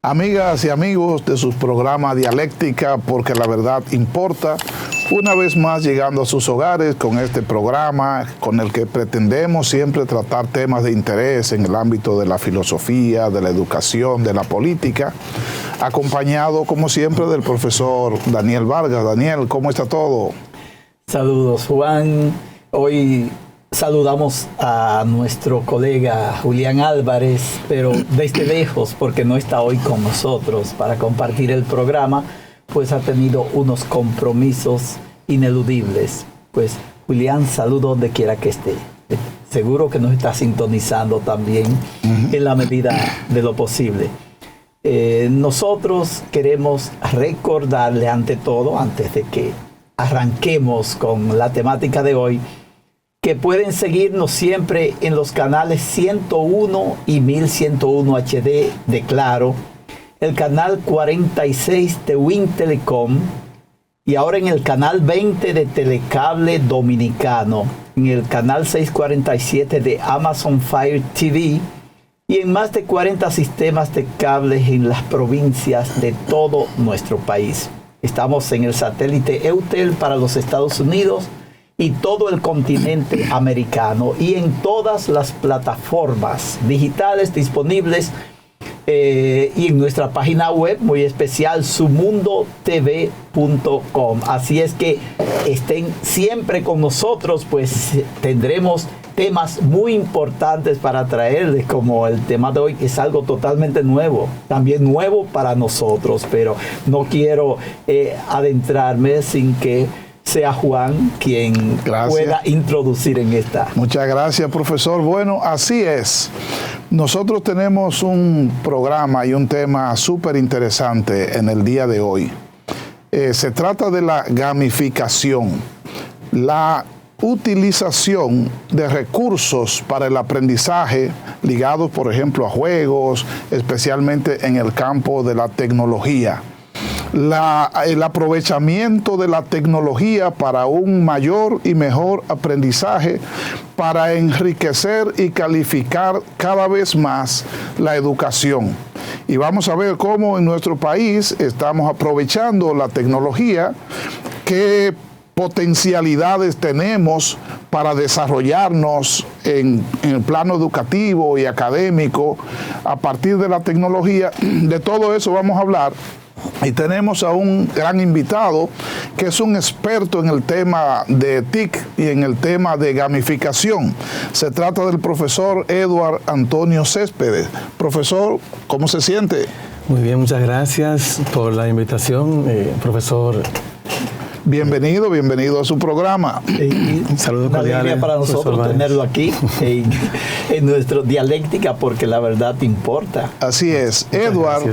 Amigas y amigos de sus programas Dialéctica, porque la verdad importa, una vez más llegando a sus hogares con este programa con el que pretendemos siempre tratar temas de interés en el ámbito de la filosofía, de la educación, de la política, acompañado como siempre del profesor Daniel Vargas. Daniel, ¿cómo está todo? Saludos, Juan. Hoy saludamos a nuestro colega Julián Álvarez, pero desde lejos, porque no está hoy con nosotros para compartir el programa, pues ha tenido unos compromisos ineludibles. Pues Julián, saludo donde quiera que esté. Seguro que nos está sintonizando también en la medida de lo posible. Nosotros queremos recordarle ante todo, antes de que arranquemos con la temática de hoy, que pueden seguirnos siempre en los canales 101 y 1101 HD de Claro, el canal 46 de Win Telecom y ahora en el canal 20 de Telecable Dominicano, en el canal 647 de Amazon Fire TV y en más de 40 sistemas de cables en las provincias de todo nuestro país. Estamos en el satélite EUTEL para los Estados Unidos y todo el continente americano y en todas las plataformas digitales disponibles y en nuestra página web muy especial sumundotv.com. Así es que estén siempre con nosotros, pues tendremos temas muy importantes para traerles, como el tema de hoy, que es algo totalmente nuevo, también nuevo para nosotros, pero no quiero adentrarme sin que sea Juan quien pueda introducir en esta. Muchas gracias, profesor. Bueno, así es. Nosotros tenemos un programa y un tema súper interesante en el día de hoy. Se trata de la gamificación, la utilización de recursos para el aprendizaje ligados, por ejemplo, a juegos, especialmente en el campo de la tecnología. El aprovechamiento de la tecnología para un mayor y mejor aprendizaje, para enriquecer y calificar cada vez más la educación. Y vamos a ver cómo en nuestro país estamos aprovechando la tecnología, qué potencialidades tenemos para desarrollarnos en el plano educativo y académico a partir de la tecnología. De todo eso vamos a hablar. Y tenemos a un gran invitado que es un experto en el tema de TIC y en el tema de gamificación. Se trata del profesor Edward Antonio Céspedes. Profesor, ¿cómo se siente? Muy bien, muchas gracias por la invitación, profesor. Bienvenido a su programa. Saludos cordiales. Una alegría para nosotros tenerlo aquí en nuestra dialéctica, porque la verdad importa. Así es. Edward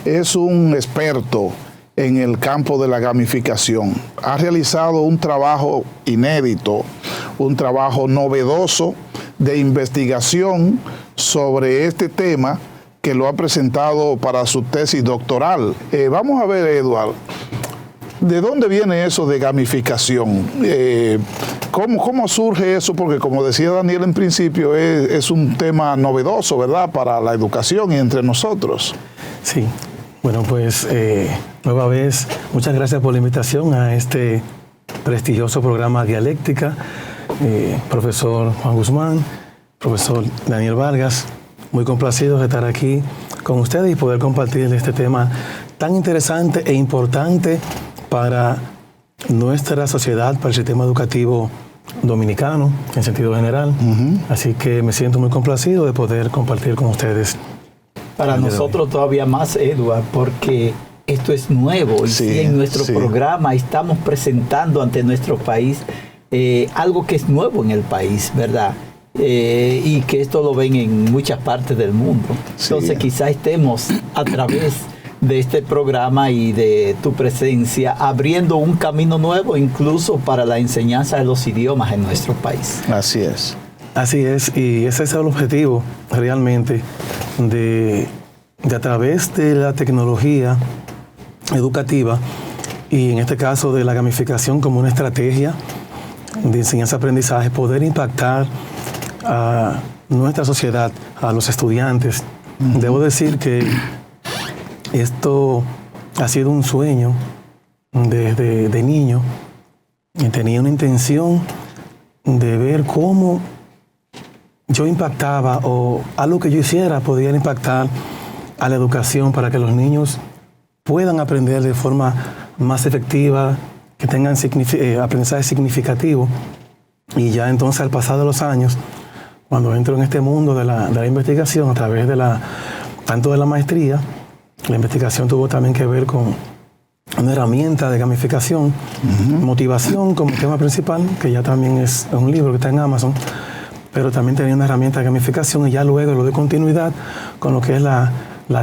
es un experto en el campo de la gamificación. Ha realizado un trabajo inédito, un trabajo novedoso de investigación sobre este tema que lo ha presentado para su tesis doctoral. Vamos a ver, Edward, ¿de dónde viene eso de gamificación? ¿Cómo surge eso? Porque como decía Daniel en principio, es un tema novedoso, ¿verdad?, para la educación y entre nosotros. Sí, bueno, pues nueva vez, muchas gracias por la invitación a este prestigioso programa Dialéctica. Profesor Juan Guzmán, profesor Daniel Vargas, muy complacidos de estar aquí con ustedes y poder compartir este tema tan interesante e importante para nuestra sociedad, para el sistema educativo dominicano, en sentido general. Así que me siento muy complacido de poder compartir con ustedes. Para nosotros todavía más, Edward, porque esto es nuevo y en nuestro programa estamos presentando ante nuestro país algo que es nuevo en el país, ¿verdad? Y que esto lo ven en muchas partes del mundo. Entonces quizá estemos a través de este programa y de tu presencia abriendo un camino nuevo incluso para la enseñanza de los idiomas en nuestro país. Así es. Así es, y ese es el objetivo realmente de a través de la tecnología educativa y en este caso de la gamificación como una estrategia de enseñanza-aprendizaje, poder impactar a nuestra sociedad, a los estudiantes Debo decir que esto ha sido un sueño desde niño, y tenía una intención de ver cómo yo impactaba, o algo que yo hiciera podía impactar a la educación para que los niños puedan aprender de forma más efectiva, que tengan aprendizaje significativo. Y ya entonces, al pasar de los años, cuando entro en este mundo de la investigación a través de tanto de la maestría, la investigación tuvo también que ver con una herramienta de gamificación, motivación como tema principal, que ya también es un libro que está en Amazon, pero también tenía una herramienta de gamificación, y ya luego lo de continuidad con lo que es la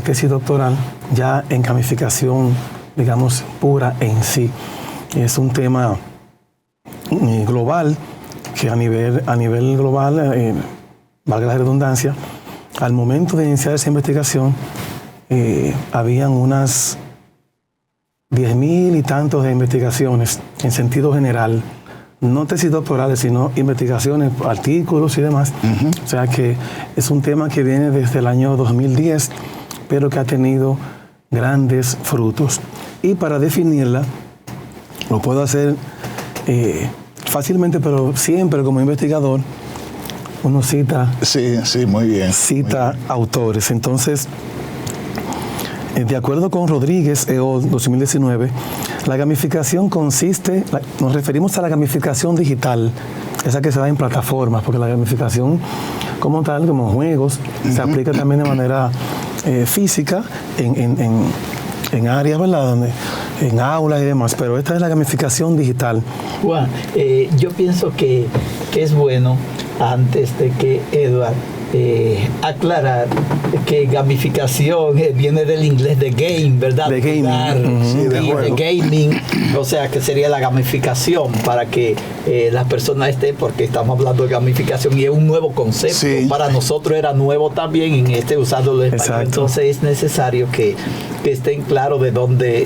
tesis doctoral, ya en gamificación, digamos, pura en sí. Es un tema global, que a nivel global, valga la redundancia, al momento de iniciar esa investigación, habían unas 10.000 y tantos de investigaciones en sentido general, no tesis doctorales, sino investigaciones, artículos y demás. O sea que es un tema que viene desde el año 2010, pero que ha tenido grandes frutos. Y para definirla, lo puedo hacer fácilmente, pero siempre como investigador, uno cita. Sí, muy bien. Cita muy bien. Autores. Entonces, de acuerdo con Rodríguez et al. 2019, la gamificación consiste, nos referimos a la gamificación digital, esa que se da en plataformas, porque la gamificación como tal, como juegos, se aplica también de manera física en áreas, ¿verdad?, en aulas y demás, pero esta es la gamificación digital. Juan, yo pienso que es bueno, antes de que Edward aclarar que gamificación viene del inglés de game, ¿verdad? De gaming. Sí, de gaming, o sea que sería la gamificación, para que las personas estén, porque estamos hablando de gamificación y es un nuevo concepto. Sí. Para nosotros era nuevo también en usándolo en español. Entonces es necesario que estén claros de dónde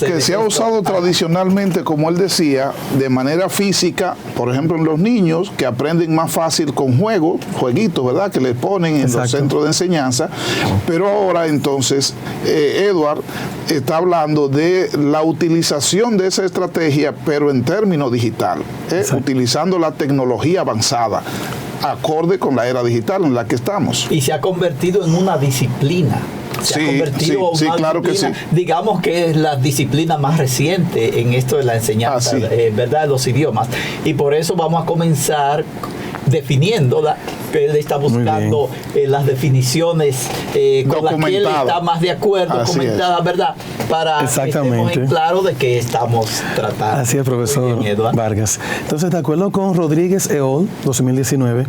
que se ha usado tradicionalmente, como él decía, de manera física, por ejemplo en los niños, que aprenden más fácil con jueguitos, ¿verdad?, que le ponen en los centros de enseñanza. Pero ahora entonces Edward está hablando de la utilización de esa estrategia, pero en términos digital, utilizando la tecnología avanzada, acorde con la era digital en la que estamos. Y se ha convertido en una disciplina. Se ha convertido en una claro disciplina, que sí. Digamos que es la disciplina más reciente en esto de la enseñanza, ¿verdad?, de los idiomas. Y por eso vamos a comenzar definiéndola. Él está buscando las definiciones con las que él está más de acuerdo, comentadas, ¿verdad?, para que estemos en claro de qué estamos tratando. Así es, profesor Vargas. Entonces, de acuerdo con Rodríguez et al. 2019,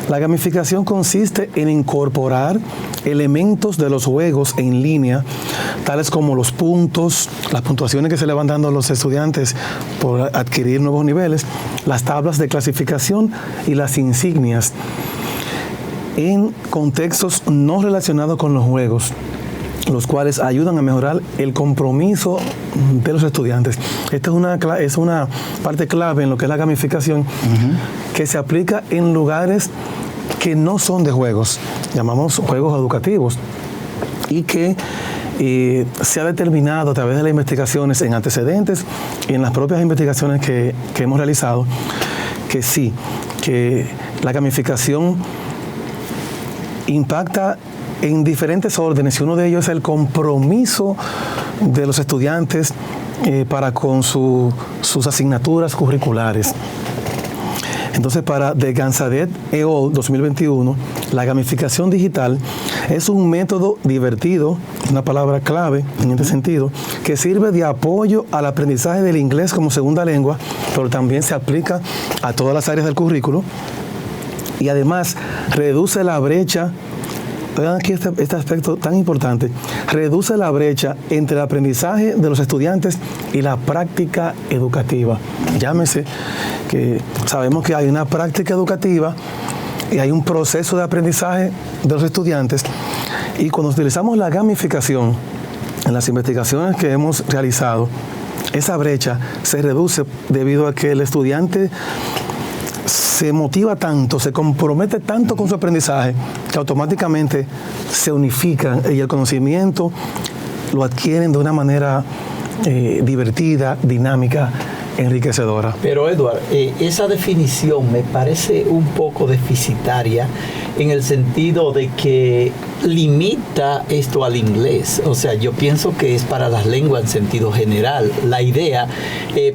la gamificación consiste en incorporar elementos de los juegos en línea, tales como los puntos, las puntuaciones que se le van dando a los estudiantes por adquirir nuevos niveles, las tablas de clasificación y las insignias, en contextos no relacionados con los juegos, los cuales ayudan a mejorar el compromiso de los estudiantes. Esta es una parte clave en lo que es la gamificación, que se aplica en lugares que no son de juegos, llamamos juegos educativos, y que se ha determinado a través de las investigaciones en antecedentes y en las propias investigaciones que hemos realizado, que sí, que la gamificación impacta en diferentes órdenes, y uno de ellos es el compromiso de los estudiantes para con sus asignaturas curriculares. Entonces, para de Gansadet et al. 2021, la gamificación digital es un método divertido, una palabra clave en este sentido, que sirve de apoyo al aprendizaje del inglés como segunda lengua, pero también se aplica a todas las áreas del currículo, y además reduce la brecha. Vean aquí este aspecto tan importante: reduce la brecha entre el aprendizaje de los estudiantes y la práctica educativa. Llámese que sabemos que hay una práctica educativa y hay un proceso de aprendizaje de los estudiantes, y cuando utilizamos la gamificación en las investigaciones que hemos realizado, esa brecha se reduce debido a que el estudiante se motiva tanto, se compromete tanto con su aprendizaje, que automáticamente se unifican y el conocimiento lo adquieren de una manera divertida, dinámica, enriquecedora. Pero Edward, esa definición me parece un poco deficitaria en el sentido de que limita esto al inglés. O sea, yo pienso que es para las lenguas en sentido general la idea,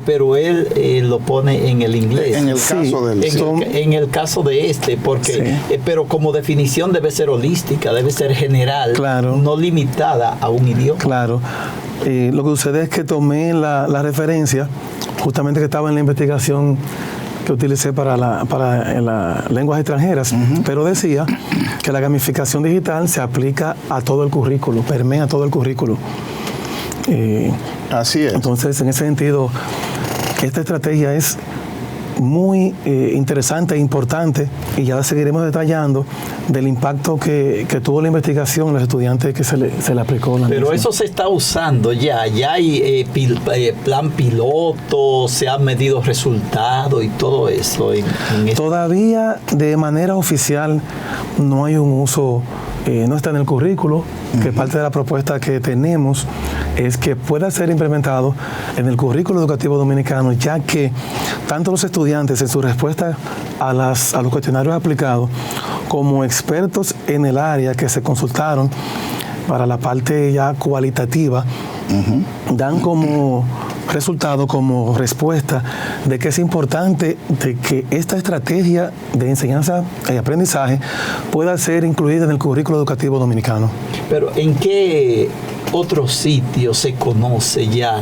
pero él lo pone en el inglés. En el caso del en el caso de este, porque pero como definición debe ser holística, debe ser general, claro, no limitada a un idioma. Claro. Lo que sucede es que tomé la referencia justamente que estaba en la investigación que utilicé para las lenguas extranjeras, pero decía que la gamificación digital se aplica a todo el currículo, permea todo el currículo. Así es. Entonces, en ese sentido, esta estrategia es muy interesante e importante, y ya la seguiremos detallando del impacto que tuvo la investigación en los estudiantes que se le aplicó. Pero eso se está usando ya hay plan piloto, se han medido resultados y todo eso. Todavía de manera oficial no hay un uso, no está en el currículo, que parte de la propuesta que tenemos es que pueda ser implementado en el currículo educativo dominicano, ya que tanto los estudiantes en su respuesta a los cuestionarios aplicados, como expertos en el área que se consultaron para la parte ya cualitativa, dan como resultado, como respuesta, de que es importante de que esta estrategia de enseñanza y aprendizaje pueda ser incluida en el currículo educativo dominicano. Pero ¿en qué otros sitios se conoce ya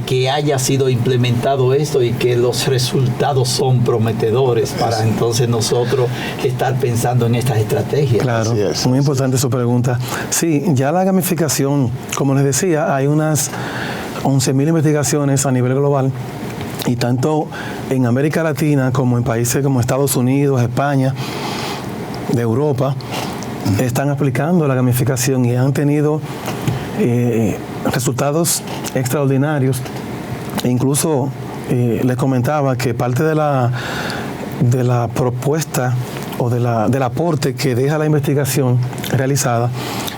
que haya sido implementado esto y que los resultados son prometedores para entonces nosotros estar pensando en estas estrategias? Claro, es muy importante su pregunta. Sí, ya la gamificación, como les decía, hay unas 11.000 investigaciones a nivel global, y tanto en América Latina como en países como Estados Unidos, España, de Europa, están aplicando la gamificación y han tenido resultados extraordinarios. E incluso les comentaba que parte de la propuesta o del aporte que deja la investigación realizada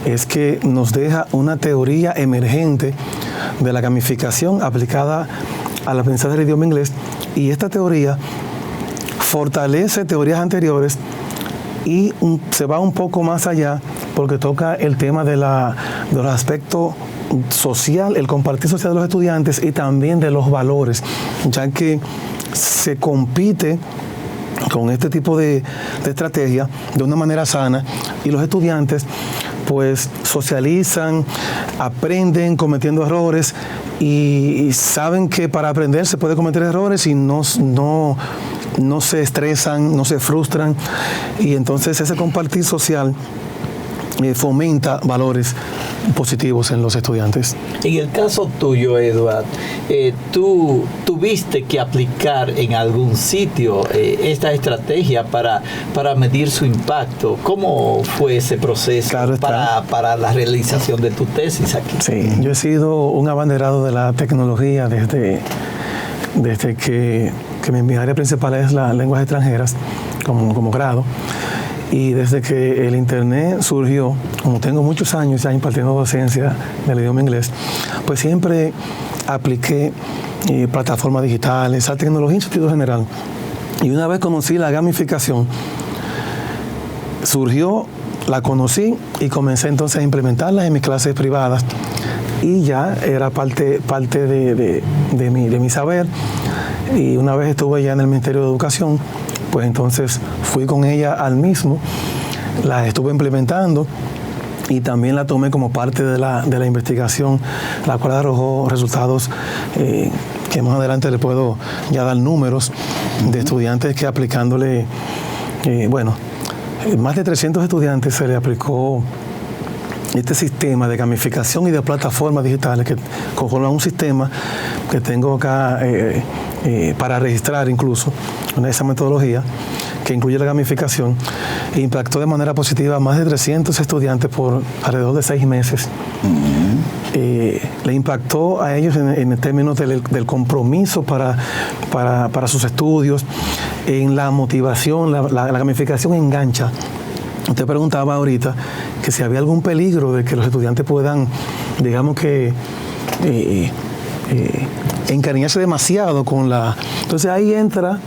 es que nos deja una teoría emergente de la gamificación aplicada al aprendizaje del idioma inglés, y esta teoría fortalece teorías anteriores y se va un poco más allá porque toca el tema de los aspectos social, el compartir social de los estudiantes y también de los valores, ya que se compite con este tipo de estrategia de una manera sana, y los estudiantes pues socializan, aprenden cometiendo errores, y saben que para aprender se puede cometer errores y no se estresan, no se frustran, y entonces ese compartir social fomenta valores positivos en los estudiantes. En el caso tuyo, Edward, tú tuviste que aplicar en algún sitio esta estrategia para medir su impacto. ¿Cómo fue ese proceso para la realización de tu tesis aquí? Sí, yo he sido un abanderado de la tecnología desde que mi área principal es las lenguas extranjeras como grado. Y desde que el Internet surgió, como tengo muchos años ya impartiendo docencia del idioma inglés, pues siempre apliqué plataformas digitales, a tecnología en sentido general. Y una vez conocí la gamificación, surgió, la conocí y comencé entonces a implementarla en mis clases privadas. Y ya era parte de mi saber. Y una vez estuve ya en el Ministerio de Educación, pues entonces fui con ella al mismo, la estuve implementando y también la tomé como parte de la investigación, la cual arrojó resultados que más adelante le puedo ya dar números de estudiantes que aplicándole, más de 300 estudiantes se le aplicó este sistema de gamificación y de plataformas digitales que conforman un sistema que tengo acá para registrar incluso, esa metodología que incluye la gamificación, e impactó de manera positiva a más de 300 estudiantes por alrededor de 6 meses. le impactó a ellos en términos del compromiso para sus estudios, en la motivación, la gamificación engancha. Usted preguntaba ahorita que si había algún peligro de que los estudiantes puedan, digamos que, encariñarse demasiado con la... Entonces ahí entra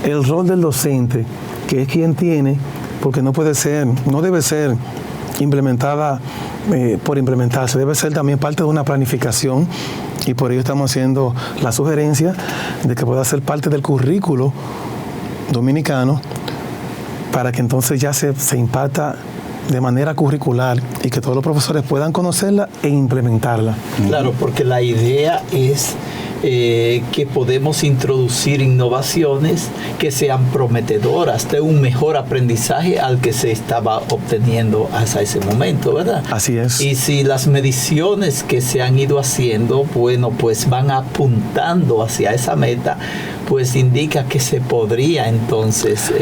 el rol del docente, que es quien tiene, porque no debe ser implementada por implementarse, debe ser también parte de una planificación, y por ello estamos haciendo la sugerencia de que pueda ser parte del currículo dominicano, para que entonces ya se imparta de manera curricular y que todos los profesores puedan conocerla e implementarla. Claro, porque la idea es que podemos introducir innovaciones que sean prometedoras de un mejor aprendizaje al que se estaba obteniendo hasta ese momento, ¿verdad? Así es. Y si las mediciones que se han ido haciendo, bueno, pues van apuntando hacia esa meta, pues indica que se podría entonces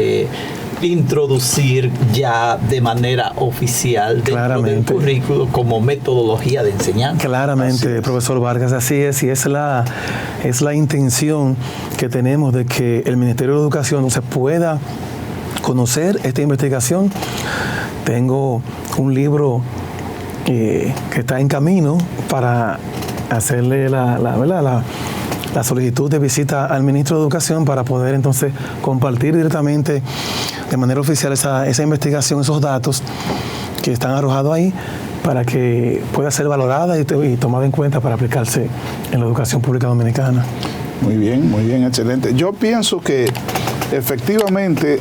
introducir ya de manera oficial dentro del currículo como metodología de enseñanza. Claramente, profesor Vargas, así es, y es la intención que tenemos de que el Ministerio de Educación se pueda conocer esta investigación. Tengo un libro que está en camino para hacerle la solicitud de visita al ministro de Educación para poder entonces compartir directamente de manera oficial esa investigación, esos datos que están arrojados ahí, para que pueda ser valorada y tomada en cuenta para aplicarse en la educación pública dominicana. Muy bien, excelente. Yo pienso que efectivamente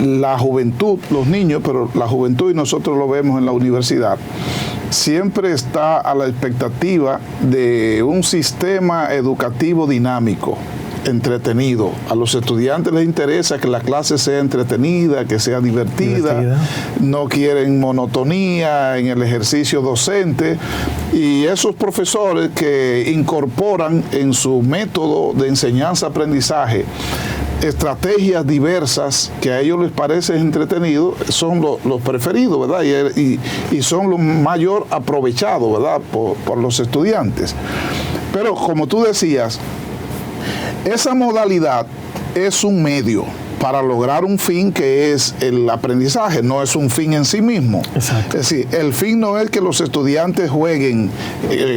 la juventud, los niños, pero la juventud, y nosotros lo vemos en la universidad, siempre está a la expectativa de un sistema educativo dinámico, entretenido. A los estudiantes les interesa que la clase sea entretenida, que sea divertida. No quieren monotonía en el ejercicio docente, y esos profesores que incorporan en su método de enseñanza-aprendizaje estrategias diversas que a ellos les parece entretenido, son los preferidos, ¿verdad? Y son los mayor aprovechados, ¿verdad? Por los estudiantes. Pero como tú decías, esa modalidad es un medio para lograr un fin que es el aprendizaje, no es un fin en sí mismo. Exacto. Es decir, el fin no es que los estudiantes jueguen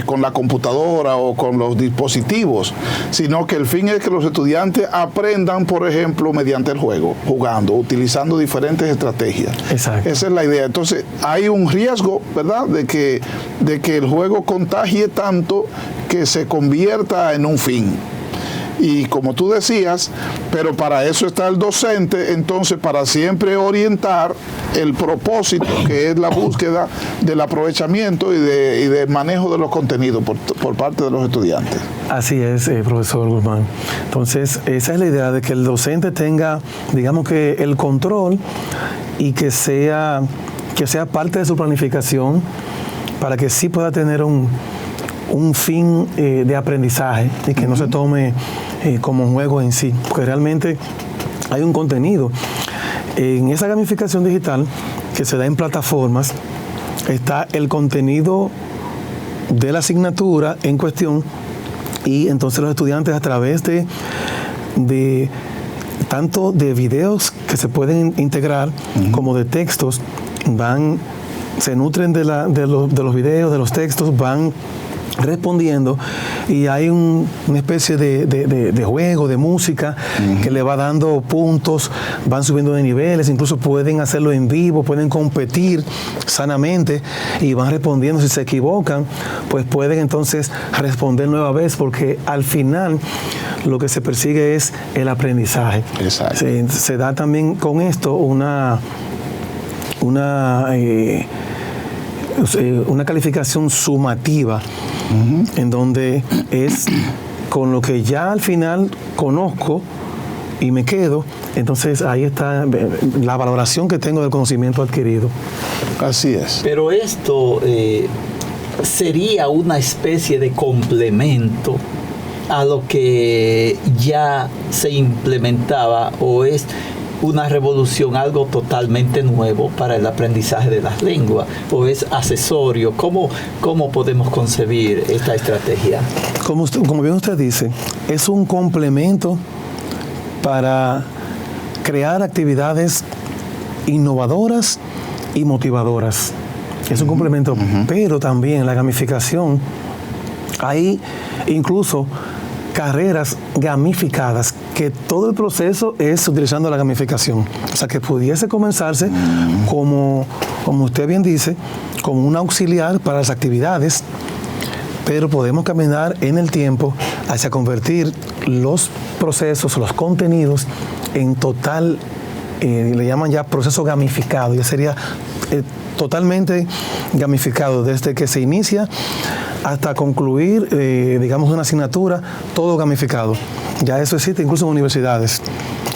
con la computadora o con los dispositivos, sino que el fin es que los estudiantes aprendan, por ejemplo, mediante el juego, jugando, utilizando diferentes estrategias. Exacto. Esa es la idea. Entonces, hay un riesgo, ¿verdad?, de que el juego contagie tanto que se convierta en un fin. Y como tú decías, pero para eso está el docente, entonces para siempre orientar el propósito, que es la búsqueda del aprovechamiento y del manejo de los contenidos por parte de los estudiantes. Así es, profesor Guzmán. Entonces, esa es la idea, de que el docente tenga, digamos que el control, y que sea parte de su planificación, para que sí pueda tener un fin de aprendizaje, y que no se tome como un juego en sí, porque realmente hay un contenido. En esa gamificación digital que se da en plataformas, está el contenido de la asignatura en cuestión, y entonces los estudiantes, a través de tanto de videos que se pueden integrar como de textos, se nutren de los videos, de los textos, van respondiendo, y hay una especie de juego, de música, que le va dando puntos, van subiendo de niveles, incluso pueden hacerlo en vivo, pueden competir sanamente, y van respondiendo. Si se equivocan, pues pueden entonces responder nueva vez, porque al final lo que se persigue es el aprendizaje. Exacto. Se da también con esto una calificación sumativa, en donde es con lo que ya al final conozco y me quedo. Entonces ahí está la valoración que tengo del conocimiento adquirido. Así es. Pero esto sería una especie de complemento a lo que ya se implementaba, o es una revolución, algo totalmente nuevo para el aprendizaje de las lenguas, o es accesorio? ¿Cómo podemos concebir esta estrategia? Como bien usted dice, es un complemento para crear actividades innovadoras y motivadoras. Es un complemento, pero también la gamificación, hay incluso carreras gamificadas que todo el proceso es utilizando la gamificación. O sea, que pudiese comenzarse como usted bien dice, como un auxiliar para las actividades, pero podemos caminar en el tiempo hacia convertir los procesos, los contenidos en total, le llaman ya proceso gamificado, ya sería totalmente gamificado desde que se inicia hasta concluir, digamos, una asignatura, todo gamificado. Ya eso existe incluso en universidades.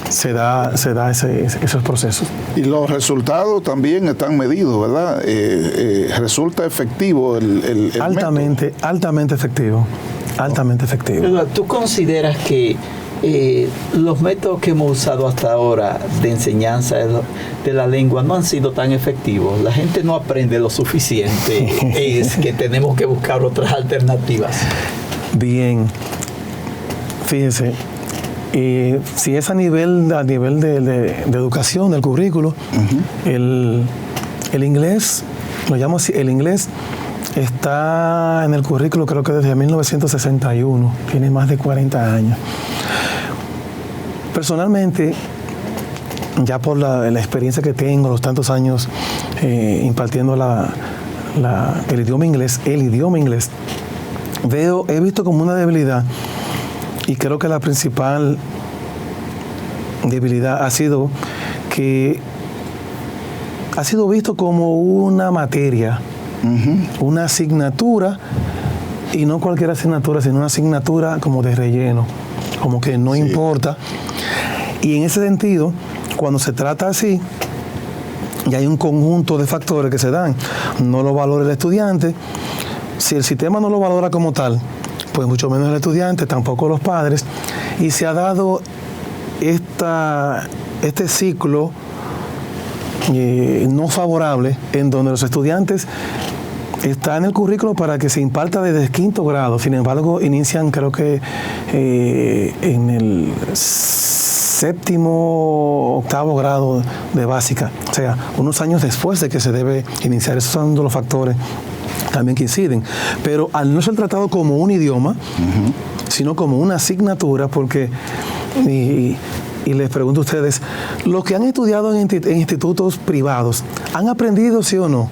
Se da esos procesos. Y los resultados también están medidos, ¿verdad? Resulta efectivo el altamente efectivo. Altamente efectivo. ¿Tú consideras que los métodos que hemos usado hasta ahora de enseñanza de la lengua no han sido tan efectivos? La gente no aprende lo suficiente, es que tenemos que buscar otras alternativas. Bien, fíjese, si es a nivel de educación, del currículo, el inglés, lo llamo así, el inglés está en el currículo creo que desde 1961, tiene más de 40 años. Personalmente, ya por la experiencia que tengo, los tantos años impartiendo el idioma inglés, he visto como una debilidad, y creo que la principal debilidad ha sido que ha sido visto como una materia, una asignatura, y no cualquier asignatura, sino una asignatura como de relleno, como que no importa. Y en ese sentido, cuando se trata así, ya hay un conjunto de factores que se dan. No lo valora el estudiante. Si el sistema no lo valora como tal, pues mucho menos el estudiante, tampoco los padres. Y se ha dado este ciclo no favorable, en donde los estudiantes están en el currículo para que se imparta desde quinto grado. Sin embargo, inician, creo que en el séptimo, octavo grado de básica, o sea, unos años después de que se debe iniciar. Esos son los factores también que inciden, pero al no ser tratado como un idioma, sino como una asignatura, porque, y les pregunto a ustedes, los que han estudiado en institutos privados, ¿han aprendido sí o no?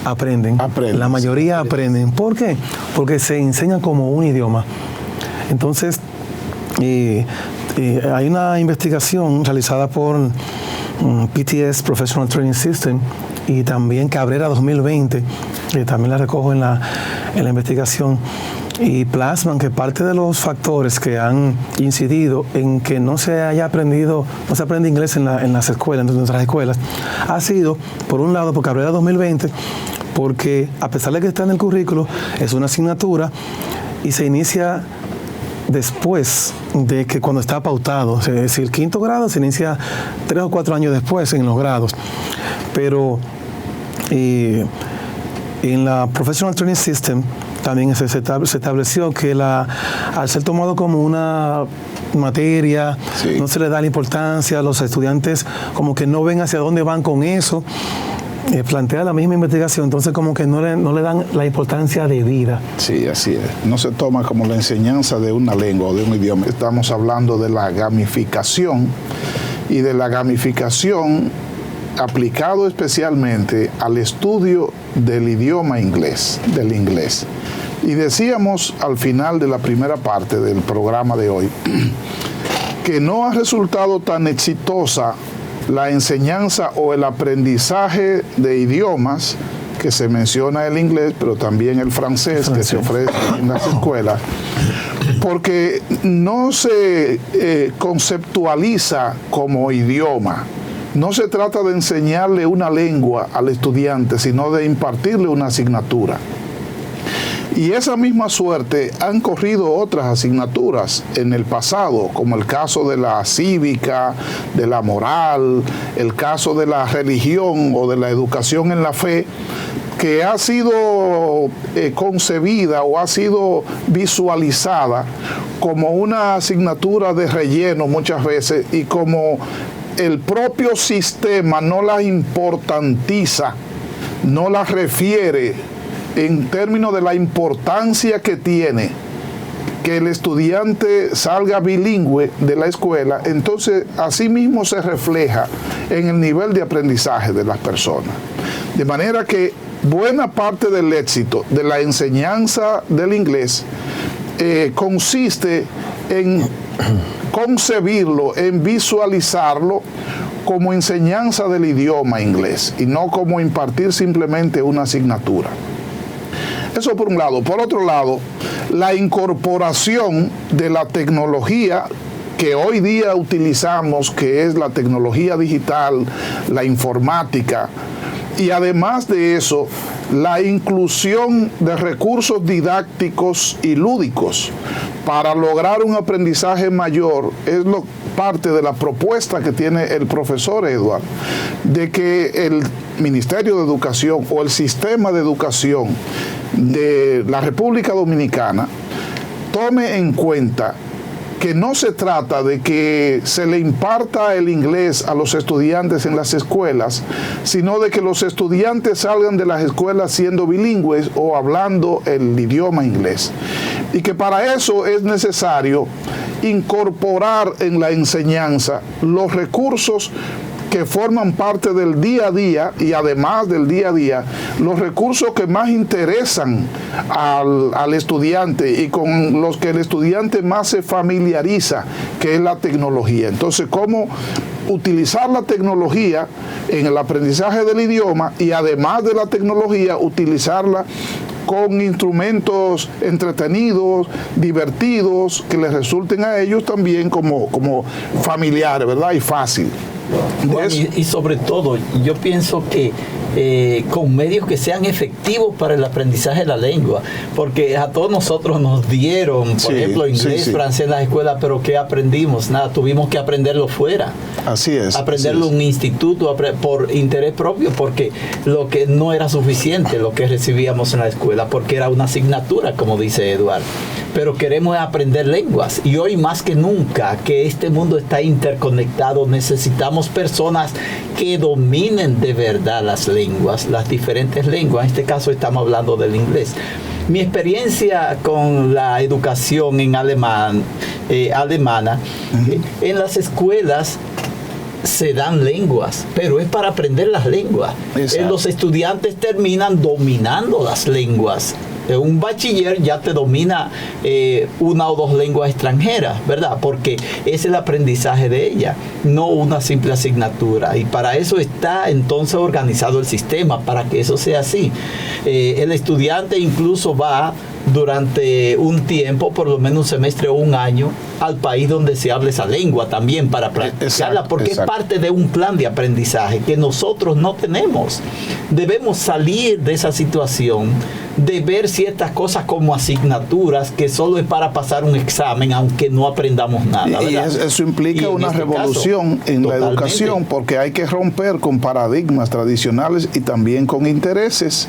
Aprenden. La mayoría aprenden. ¿Por qué? Porque se enseña como un idioma. Entonces, hay una investigación realizada por PTS, Professional Training System, y también Cabrera 2020, que también la recojo en la investigación, y plasman que parte de los factores que han incidido en que no se aprende inglés en las escuelas, en nuestras escuelas, ha sido, por un lado, por Cabrera 2020, porque a pesar de que está en el currículo, es una asignatura y se inicia después de que cuando está pautado, es decir, el quinto grado se inicia 3 o 4 años después en los grados. Pero en la Professional Training System también se estableció que al ser tomado como una materia, no se le da la importancia, a los estudiantes como que no ven hacia dónde van con eso. Plantea la misma investigación, entonces como que no le dan la importancia debida. Sí, así es. No se toma como la enseñanza de una lengua o de un idioma. Estamos hablando de la gamificación, y de la gamificación aplicado especialmente al estudio del idioma inglés, del inglés. Y decíamos al final de la primera parte del programa de hoy que no ha resultado tan exitosa la enseñanza o el aprendizaje de idiomas, que se menciona el inglés, pero también el francés, que se ofrece en las escuelas, porque no se conceptualiza como idioma. No se trata de enseñarle una lengua al estudiante, sino de impartirle una asignatura. Y esa misma suerte han corrido otras asignaturas en el pasado, como el caso de la cívica, de la moral, el caso de la religión o de la educación en la fe, que ha sido concebida o ha sido visualizada como una asignatura de relleno muchas veces, y como el propio sistema no la importantiza, no la refiere en términos de la importancia que tiene que el estudiante salga bilingüe de la escuela, entonces así mismo se refleja en el nivel de aprendizaje de las personas. De manera que buena parte del éxito de la enseñanza del inglés consiste en concebirlo, en visualizarlo como enseñanza del idioma inglés y no como impartir simplemente una asignatura. Eso por un lado. Por otro lado, la incorporación de la tecnología que hoy día utilizamos, que es la tecnología digital, la informática, y además de eso, la inclusión de recursos didácticos y lúdicos para lograr un aprendizaje mayor, es parte de la propuesta que tiene el profesor Edward, de que el Ministerio de Educación o el sistema de educación de la República Dominicana tome en cuenta que no se trata de que se le imparta el inglés a los estudiantes en las escuelas, sino de que los estudiantes salgan de las escuelas siendo bilingües o hablando el idioma inglés. Y que para eso es necesario incorporar en la enseñanza los recursos que forman parte del día a día, y además del día a día, los recursos que más interesan al estudiante y con los que el estudiante más se familiariza, que es la tecnología. Entonces, ¿cómo utilizar la tecnología en el aprendizaje del idioma y además de la tecnología utilizarla con instrumentos entretenidos, divertidos, que les resulten a ellos también como familiares, ¿verdad? Y fácil. Bueno, y sobre todo, yo pienso que con medios que sean efectivos para el aprendizaje de la lengua, porque a todos nosotros nos dieron, por ejemplo, inglés, francés en las escuelas, pero ¿qué aprendimos? Nada, tuvimos que aprenderlo fuera. Así es. Aprenderlo en un instituto por interés propio, porque lo que no era suficiente lo que recibíamos en la escuela, porque era una asignatura, como dice Eduardo. Pero queremos aprender lenguas, y hoy más que nunca que este mundo está interconectado, necesitamos personas que dominen de verdad las lenguas, las diferentes lenguas. En este caso estamos hablando del inglés. Mi experiencia con la educación en alemana, en las escuelas se dan lenguas, pero es para aprender las lenguas. Los estudiantes terminan dominando las lenguas. Un bachiller ya te domina una o dos lenguas extranjeras, ¿verdad? Porque es el aprendizaje de ella, no una simple asignatura. Y para eso está entonces organizado el sistema, para que eso sea así. El estudiante incluso va durante un tiempo, por lo menos un semestre o un año, al país donde se hable esa lengua también para practicarla, porque es parte de un plan de aprendizaje que nosotros no tenemos. Debemos salir de esa situación de ver ciertas cosas como asignaturas que solo es para pasar un examen, aunque no aprendamos nada, ¿verdad? Y eso implica una revolución en la educación, porque hay que romper con paradigmas tradicionales y también con intereses,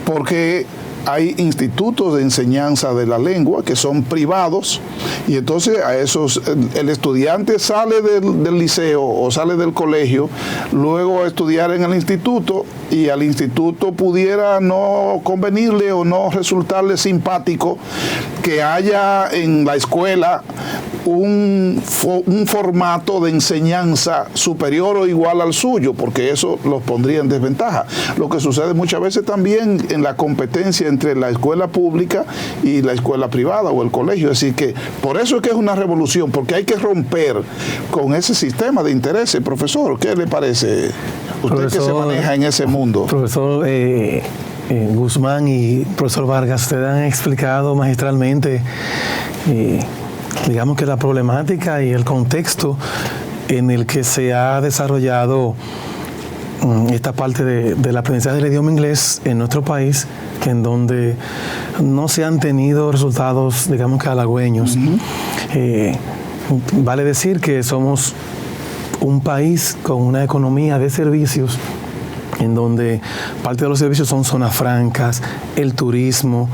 porque hay institutos de enseñanza de la lengua que son privados, y entonces a esos el estudiante sale del liceo o sale del colegio, luego a estudiar en el instituto, y al instituto pudiera no convenirle o no resultarle simpático que haya en la escuela un formato de enseñanza superior o igual al suyo, porque eso los pondría en desventaja. Lo que sucede muchas veces también en la competencia entre la escuela pública y la escuela privada o el colegio. Es decir, que por eso es que es una revolución, porque hay que romper con ese sistema de intereses. Profesor, ¿qué le parece? Usted, profesor, que se maneja en ese mundo. Profesor Guzmán y profesor Vargas, ustedes han explicado magistralmente digamos que la problemática y el contexto en el que se ha desarrollado esta parte del aprendizaje del idioma inglés en nuestro país, en donde no se han tenido resultados, digamos que halagüeños. Vale decir que somos un país con una economía de servicios, en donde parte de los servicios son zonas francas, el turismo,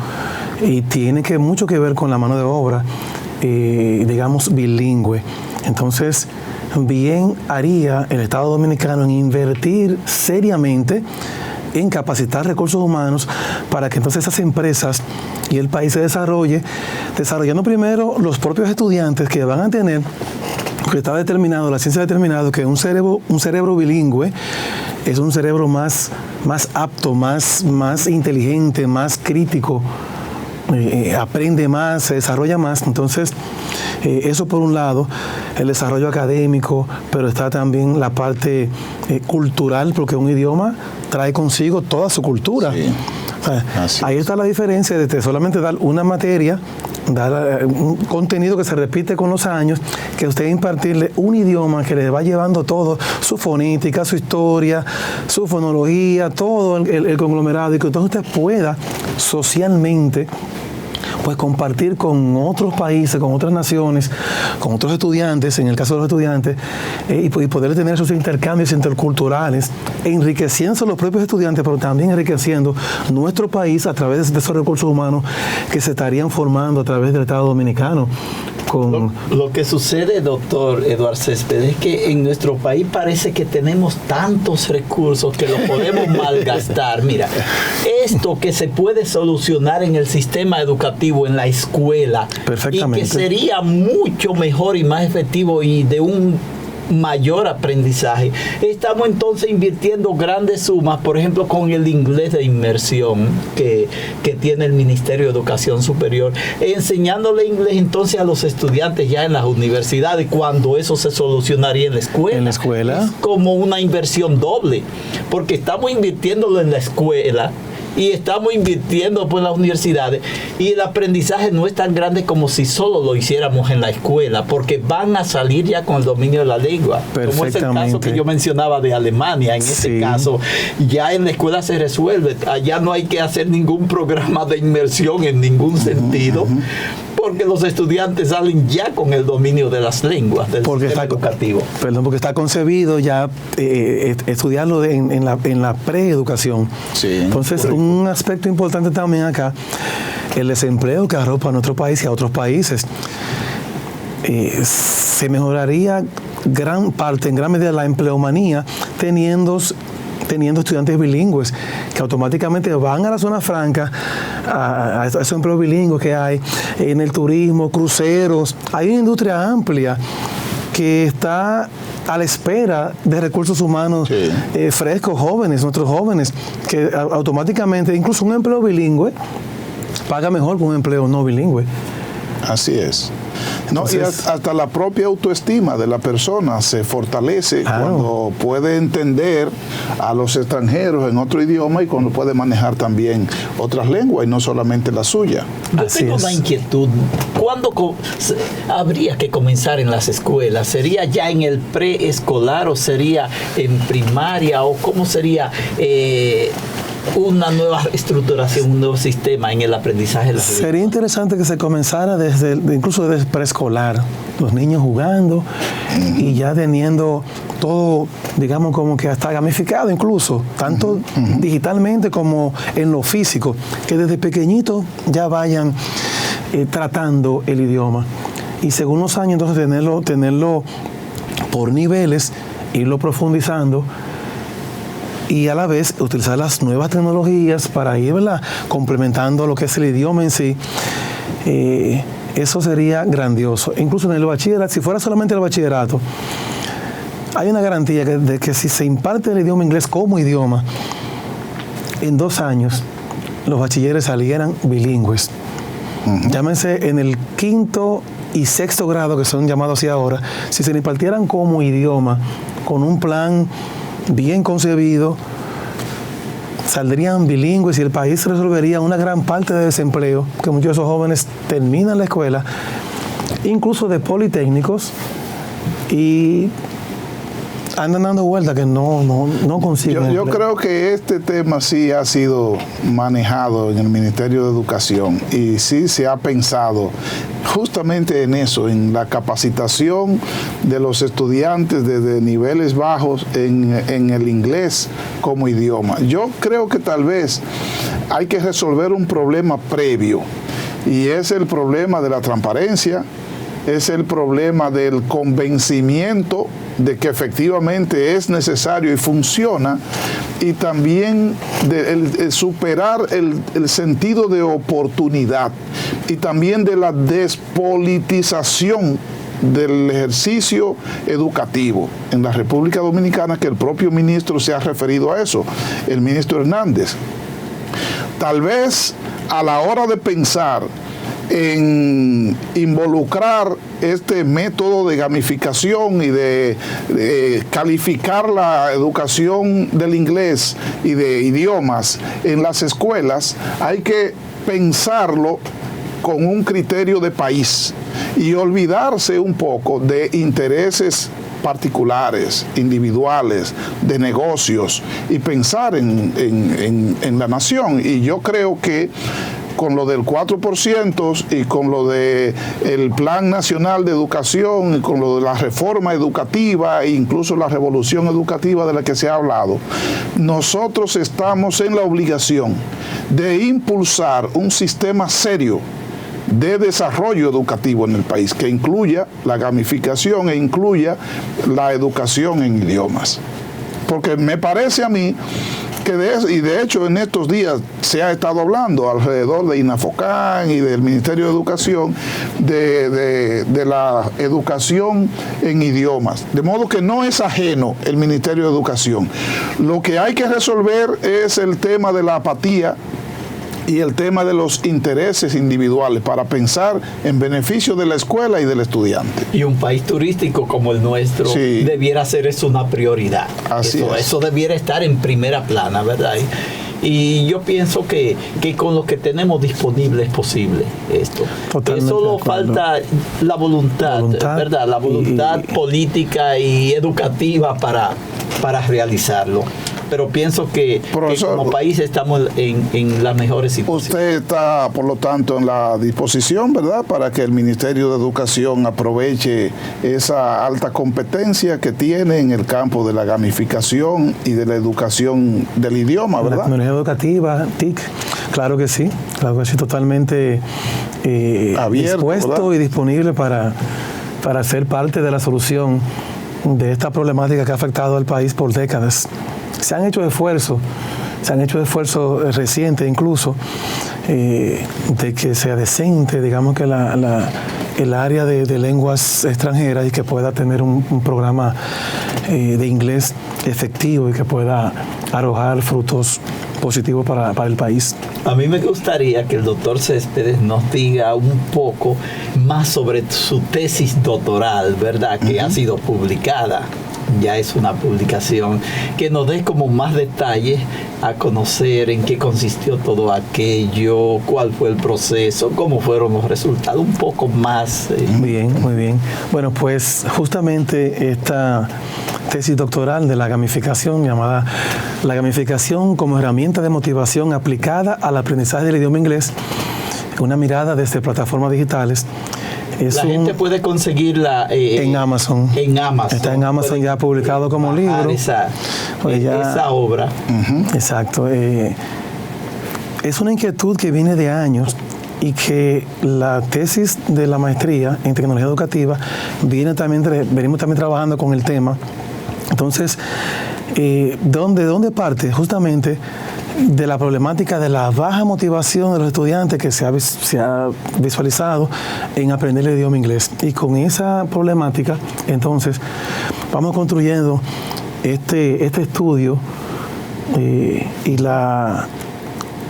y tiene mucho que ver con la mano de obra, digamos, bilingüe. Entonces, bien haría el Estado Dominicano en invertir seriamente en capacitar recursos humanos para que entonces esas empresas y el país se desarrolle, desarrollando primero los propios estudiantes que van a tener, que está determinado, la ciencia ha determinado que un cerebro bilingüe es un cerebro más apto, más inteligente, más crítico, aprende más, se desarrolla más. Entonces, eso por un lado, el desarrollo académico, pero está también la parte cultural, porque un idioma trae consigo toda su cultura. Sí. O sea, ahí está la diferencia de solamente dar una materia, dar un contenido que se repite con los años, que usted impartirle un idioma que le va llevando todo, su fonética, su historia, su fonología, todo el conglomerado, y que entonces usted pueda socialmente pues compartir con otros países, con otras naciones, con otros estudiantes, en el caso de los estudiantes, y poder tener esos intercambios interculturales, enriqueciendo los propios estudiantes, pero también enriqueciendo nuestro país a través de esos recursos humanos que se estarían formando a través del Estado Dominicano. Lo que sucede, doctor Eduardo Céspedes, es que en nuestro país parece que tenemos tantos recursos que los podemos malgastar. Mira, esto que se puede solucionar en el sistema educativo, en la escuela, y que sería mucho mejor y más efectivo y de un mayor aprendizaje, estamos entonces invirtiendo grandes sumas, por ejemplo, con el inglés de inmersión que tiene el Ministerio de Educación Superior, enseñándole inglés entonces a los estudiantes ya en las universidades, cuando eso se solucionaría en la escuela. En la escuela. Es como una inversión doble, porque estamos invirtiéndolo en la escuela y estamos invirtiendo pues, en las universidades, y el aprendizaje no es tan grande como si solo lo hiciéramos en la escuela, porque van a salir ya con el dominio de la lengua, como es el caso que yo mencionaba de Alemania. En este caso ya en la escuela se resuelve, allá no hay que hacer ningún programa de inmersión en ningún sentido, porque los estudiantes salen ya con el dominio de las lenguas del sistema educativo. Perdón, porque está concebido ya estudiarlo en la preeducación. Sí, entonces, correcto. Un aspecto importante también acá, el desempleo que arropa a nuestro país y a otros países. Se mejoraría en gran medida la empleomanía teniendo estudiantes bilingües que automáticamente van a la zona franca, a esos empleos bilingües que hay en el turismo, cruceros. Hay una industria amplia que está a la espera de recursos humanos frescos, nuestros jóvenes, que automáticamente, incluso un empleo bilingüe paga mejor que un empleo no bilingüe. Así es. No, entonces, y hasta la propia autoestima de la persona se fortalece cuando puede entender a los extranjeros en otro idioma y cuando puede manejar también otras lenguas y no solamente la suya. Yo tengo una inquietud. ¿Cuándo habría que comenzar en las escuelas? ¿Sería ya en el preescolar o sería en primaria o cómo sería una nueva estructuración, un nuevo sistema en el aprendizaje de la lengua? Sería interesante que se comenzara incluso desde preescolar, los niños jugando y ya teniendo todo, digamos, como que hasta gamificado incluso, tanto digitalmente como en lo físico, que desde pequeñitos ya vayan tratando el idioma. Y según los años, entonces tenerlo por niveles, irlo profundizando, y a la vez utilizar las nuevas tecnologías para ir, ¿verdad?, complementando lo que es el idioma en sí. Eso sería grandioso. Incluso en el bachillerato, si fuera solamente el bachillerato, hay una garantía de que si se imparte el idioma inglés como idioma, en 2 años los bachilleres salieran bilingües. Llámense en el 5º y 6º grado, que son llamados así ahora, si se le impartieran como idioma, con un plan bien concebido, saldrían bilingües y el país resolvería una gran parte de desempleo, que muchos de esos jóvenes terminan la escuela, incluso de politécnicos, y andan dando vueltas que no consiguen. Yo creo que este tema sí ha sido manejado en el Ministerio de Educación y sí se ha pensado justamente en eso, en la capacitación de los estudiantes desde niveles bajos en el inglés como idioma. Yo creo que tal vez hay que resolver un problema previo y es el problema de la transparencia, es el problema del convencimiento de que efectivamente es necesario y funciona, y también de superar el sentido de oportunidad y también de la despolitización del ejercicio educativo en la República Dominicana, que el propio ministro se ha referido a eso, el ministro Hernández. Tal vez a la hora de pensar en involucrar este método de gamificación y de calificar la educación del inglés y de idiomas en las escuelas, hay que pensarlo con un criterio de país y olvidarse un poco de intereses particulares, individuales, de negocios, y pensar en la nación. Y yo creo que con lo del 4% y con lo del Plan Nacional de Educación y con lo de la reforma educativa e incluso la revolución educativa de la que se ha hablado, nosotros estamos en la obligación de impulsar un sistema serio de desarrollo educativo en el país que incluya la gamificación e incluya la educación en idiomas. Porque me parece a mí que y de hecho en estos días se ha estado hablando alrededor de INAFOCAN y del Ministerio de Educación de la educación en idiomas. De modo que no es ajeno el Ministerio de Educación. Lo que hay que resolver es el tema de la apatía y el tema de los intereses individuales para pensar en beneficio de la escuela y del estudiante. Y un país turístico como el nuestro, sí, debiera ser eso una prioridad. Eso debiera estar en primera plana, ¿verdad? Y yo pienso que con lo que tenemos disponible es posible esto. Totalmente. Solo falta la voluntad, ¿verdad? La voluntad política y educativa para realizarlo. Pero pienso que como país estamos en las mejores situaciones. Usted está, por lo tanto, en la disposición, ¿verdad?, para que el Ministerio de Educación aproveche esa alta competencia que tiene en el campo de la gamificación y de la educación del idioma, ¿verdad? La comunidad educativa, TIC, claro que sí, totalmente abierto, dispuesto, ¿verdad?, y disponible para ser parte de la solución de esta problemática que ha afectado al país por décadas. Se han hecho esfuerzos recientes incluso de que sea decente, digamos, que el área de lenguas extranjeras y que pueda tener un programa de inglés efectivo y que pueda arrojar frutos positivos para el país. A mí me gustaría que el doctor Céspedes nos diga un poco más sobre su tesis doctoral, ¿verdad?, que ha sido publicada. Ya es una publicación, que nos dé como más detalles a conocer en qué consistió todo aquello, cuál fue el proceso, cómo fueron los resultados, un poco más. Bien, muy bien. Bueno, pues justamente esta tesis doctoral de la gamificación, llamada La gamificación como herramienta de motivación aplicada al aprendizaje del idioma inglés, una mirada desde plataformas digitales. La gente puede conseguirla en Amazon. En Amazon. Está en Amazon ya publicado como libro. Esa obra. Exacto. Es una inquietud que viene de años y que la tesis de la maestría en tecnología educativa venimos también trabajando con el tema. Entonces, ¿dónde parte? Justamente de la problemática de la baja motivación de los estudiantes que se ha visualizado en aprender el idioma inglés. Y con esa problemática, entonces, vamos construyendo este estudio y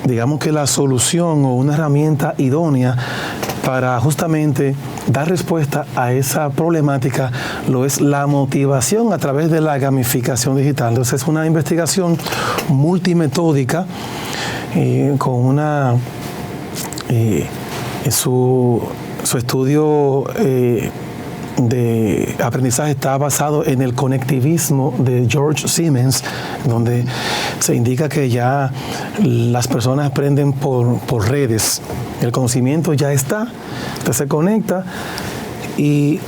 digamos que la solución o una herramienta idónea para justamente dar respuesta a esa problemática lo es la motivación a través de la gamificación digital. Entonces es una investigación multimetódica con su estudio de aprendizaje está basado en el conectivismo de George Siemens, donde se indica que ya las personas aprenden por redes. El conocimiento ya está, usted se conecta y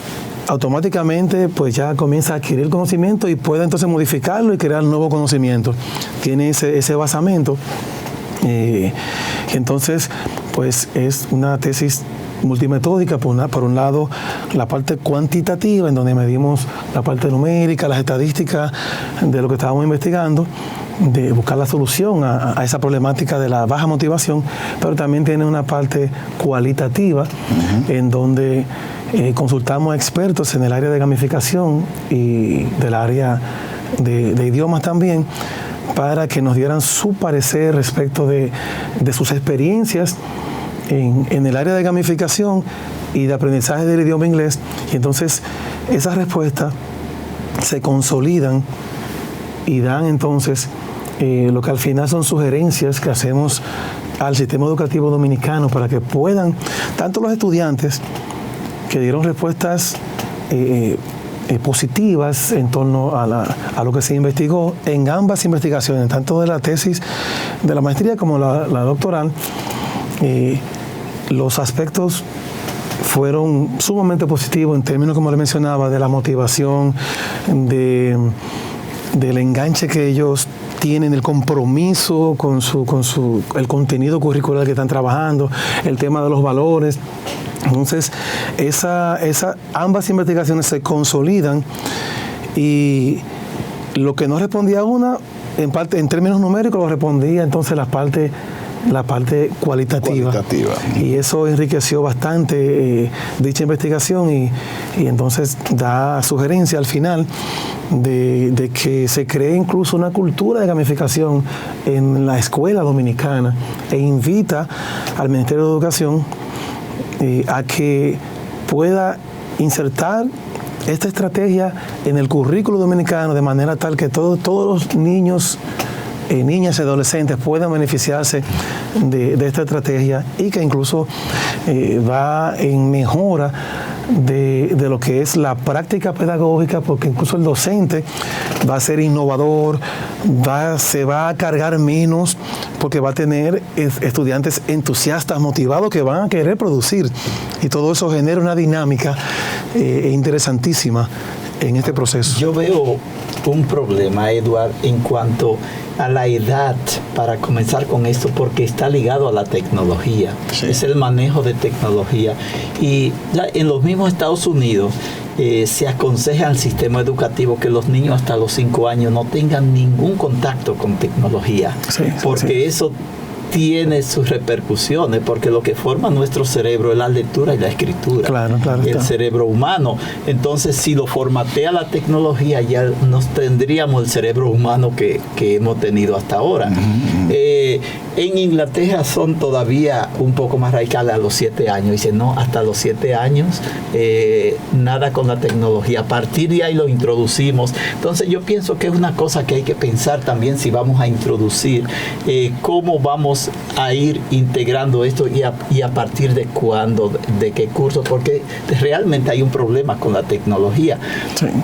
automáticamente pues ya comienza a adquirir el conocimiento y puede entonces modificarlo y crear nuevo conocimiento. Tiene ese basamento. Entonces, pues es una tesis multimetódica, por un lado la parte cuantitativa, en donde medimos la parte numérica, las estadísticas de lo que estábamos investigando, de buscar la solución a esa problemática de la baja motivación, pero también tiene una parte cualitativa, en donde consultamos a expertos en el área de gamificación y del área de idiomas también, para que nos dieran su parecer respecto de sus experiencias en el área de gamificación y de aprendizaje del idioma inglés. Y entonces esas respuestas se consolidan y dan entonces lo que al final son sugerencias que hacemos al sistema educativo dominicano para que puedan, tanto los estudiantes que dieron respuestas positivas en torno a lo que se investigó en ambas investigaciones, tanto de la tesis de la maestría como la doctoral. Los aspectos fueron sumamente positivos en términos, como le mencionaba, de la motivación, del enganche que ellos tienen, el compromiso con el contenido curricular que están trabajando, el tema de los valores. Entonces, ambas investigaciones se consolidan y lo que no respondía una, en términos numéricos, lo respondía entonces la parte cualitativa. Y eso enriqueció bastante dicha investigación y entonces da sugerencia al final de que se cree incluso una cultura de gamificación en la escuela dominicana e invita al Ministerio de Educación a que pueda insertar esta estrategia en el currículo dominicano de manera tal que todos los niños, niñas y adolescentes puedan beneficiarse de esta estrategia y que incluso va en mejora de lo que es la práctica pedagógica, porque incluso el docente va a ser innovador, se va a cargar menos, porque va a tener estudiantes entusiastas, motivados, que van a querer producir, y todo eso genera una dinámica interesantísima en este proceso. Yo veo un problema, Edward, en cuanto a la edad para comenzar con esto, porque está ligado a la tecnología. Sí. Es el manejo de tecnología. Y en los mismos Estados Unidos se aconseja al sistema educativo que los niños hasta los 5 años no tengan ningún contacto con tecnología, porque eso tiene sus repercusiones, porque lo que forma nuestro cerebro es la lectura y la escritura. Claro, el cerebro humano. Entonces, si lo formatea la tecnología, ya no tendríamos el cerebro humano que hemos tenido hasta ahora. En Inglaterra son todavía un poco más radicales a los 7 años. Dicen, no, hasta los 7 años, nada con la tecnología. A partir de ahí lo introducimos. Entonces, yo pienso que es una cosa que hay que pensar también si vamos a introducir, cómo vamos a ir integrando esto y a partir de cuándo, de qué curso, porque realmente hay un problema con la tecnología,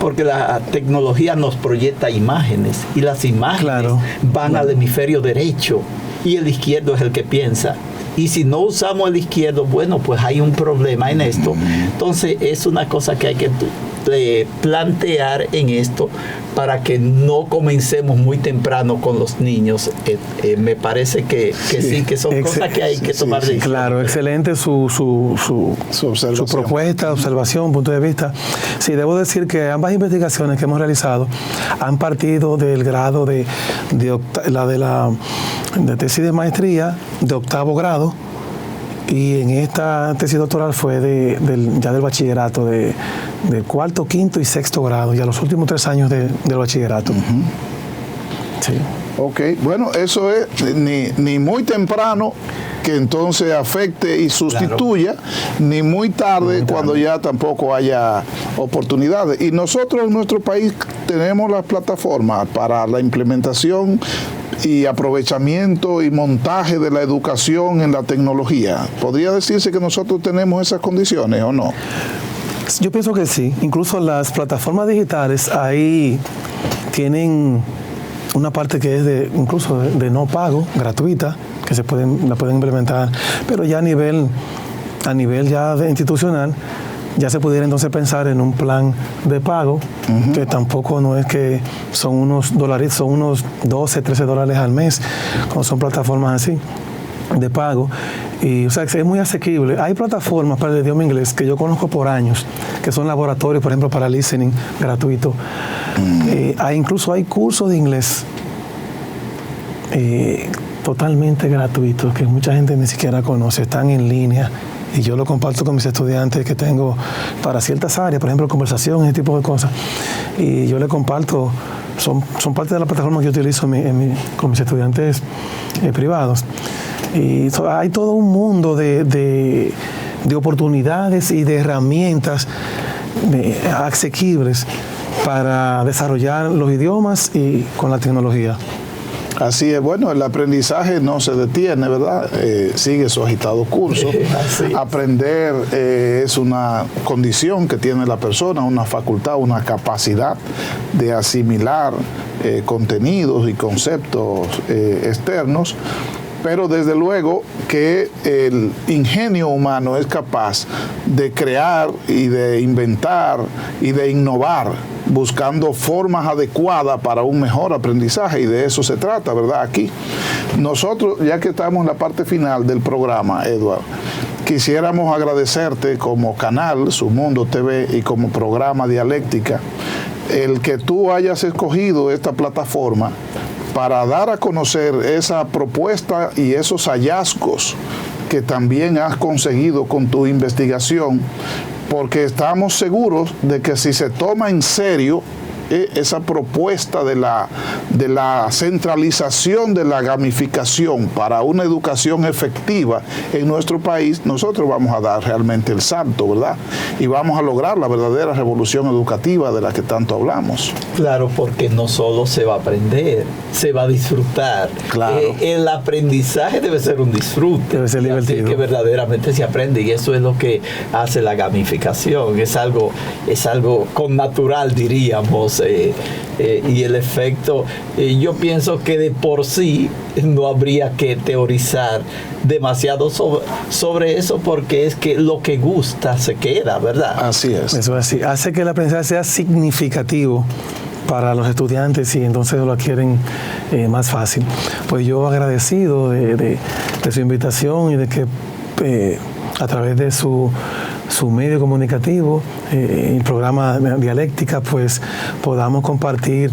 porque la tecnología nos proyecta imágenes y las imágenes van al hemisferio derecho y el izquierdo es el que piensa. Y si no usamos el izquierdo, bueno, pues hay un problema en esto. Entonces es una cosa que hay que plantear en esto para que no comencemos muy temprano con los niños. Me parece que sí, que son cosas que hay que tomar de vista. Claro, excelente su propuesta, observación, punto de vista. Sí, debo decir que ambas investigaciones que hemos realizado han partido del grado de tesis de maestría de 8º grado, y en esta tesis doctoral fue ya del bachillerato, del 4º, 5º y 6º grado, ya los últimos 3 años del bachillerato. Sí. Ok, bueno, eso es ni muy temprano, que entonces afecte y sustituya, ni muy tarde, cuando ya tampoco haya oportunidades. Y nosotros en nuestro país tenemos las plataformas para la implementación y aprovechamiento y montaje de la educación en la tecnología. ¿Podría decirse que nosotros tenemos esas condiciones o no? Yo pienso que sí. Incluso las plataformas digitales ahí tienen una parte que es incluso de no pago, gratuita, que la pueden implementar, pero ya a nivel ya institucional, ya se pudiera entonces pensar en un plan de pago, que tampoco no es que son unos dolaritos, son unos 12, 13 dólares al mes, como son plataformas así de pago. Y o sea, es muy asequible. Hay plataformas para el idioma inglés que yo conozco por años, que son laboratorios, por ejemplo, para listening gratuito. Incluso hay cursos de inglés totalmente gratuitos que mucha gente ni siquiera conoce, están en línea. Y yo lo comparto con mis estudiantes que tengo para ciertas áreas, por ejemplo, conversación, ese tipo de cosas. Y yo le comparto, son parte de la plataforma que yo utilizo con mis estudiantes privados. Y hay todo un mundo de oportunidades y de herramientas asequibles para desarrollar los idiomas y con la tecnología. Así es, bueno, el aprendizaje no se detiene, ¿verdad? Sigue su agitado curso. Aprender es una condición que tiene la persona, una facultad, una capacidad de asimilar contenidos y conceptos externos, pero desde luego que el ingenio humano es capaz de crear y de inventar y de innovar, buscando formas adecuadas para un mejor aprendizaje, y de eso se trata, ¿verdad? Aquí nosotros, ya que estamos en la parte final del programa, Edward, quisiéramos agradecerte como canal Su Mundo TV y como programa Dialéctica el que tú hayas escogido esta plataforma para dar a conocer esa propuesta y esos hallazgos que también has conseguido con tu investigación, porque estamos seguros de que si se toma en serio esa propuesta de la centralización de la gamificación para una educación efectiva en nuestro país, nosotros vamos a dar realmente el salto, ¿verdad? Y vamos a lograr la verdadera revolución educativa de la que tanto hablamos. Claro, porque no solo se va a aprender, se va a disfrutar. Claro. El aprendizaje debe ser un disfrute. Debe ser divertido. Así que verdaderamente se aprende, y eso es lo que hace la gamificación. Es algo connatural, diríamos. Y el efecto, yo pienso que de por sí no habría que teorizar demasiado sobre eso, porque es que lo que gusta se queda, ¿verdad? Así es. Eso es así. Hace que el aprendizaje sea significativo para los estudiantes y entonces lo adquieren más fácil. Pues yo agradecido de su invitación y de que a través de su medio comunicativo, el programa Dialéctica, pues podamos compartir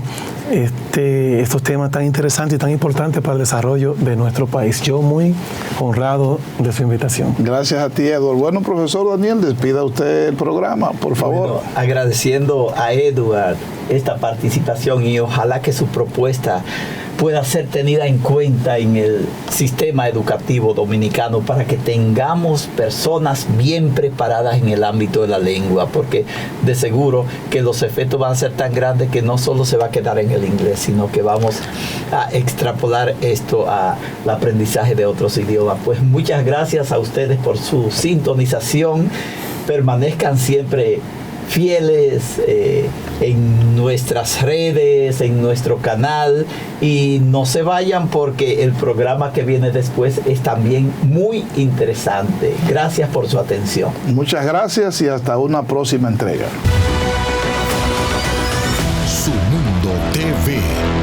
estos temas tan interesantes y tan importantes para el desarrollo de nuestro país. Yo muy honrado de su invitación. Gracias a ti, Edward. Bueno, profesor Daniel, despida usted el programa, por favor. Bueno, agradeciendo a Edward esta participación, y ojalá que su propuesta pueda ser tenida en cuenta en el sistema educativo dominicano, para que tengamos personas bien preparadas en el ámbito de la lengua, porque de seguro que los efectos van a ser tan grandes que no solo se va a quedar en el inglés, sino que vamos a extrapolar esto al aprendizaje de otros idiomas. Pues muchas gracias a ustedes por su sintonización. Permanezcan siempre fieles en nuestras redes, en nuestro canal, y no se vayan, porque el programa que viene después es también muy interesante. Gracias por su atención. Muchas gracias y hasta una próxima entrega. Su Mundo TV.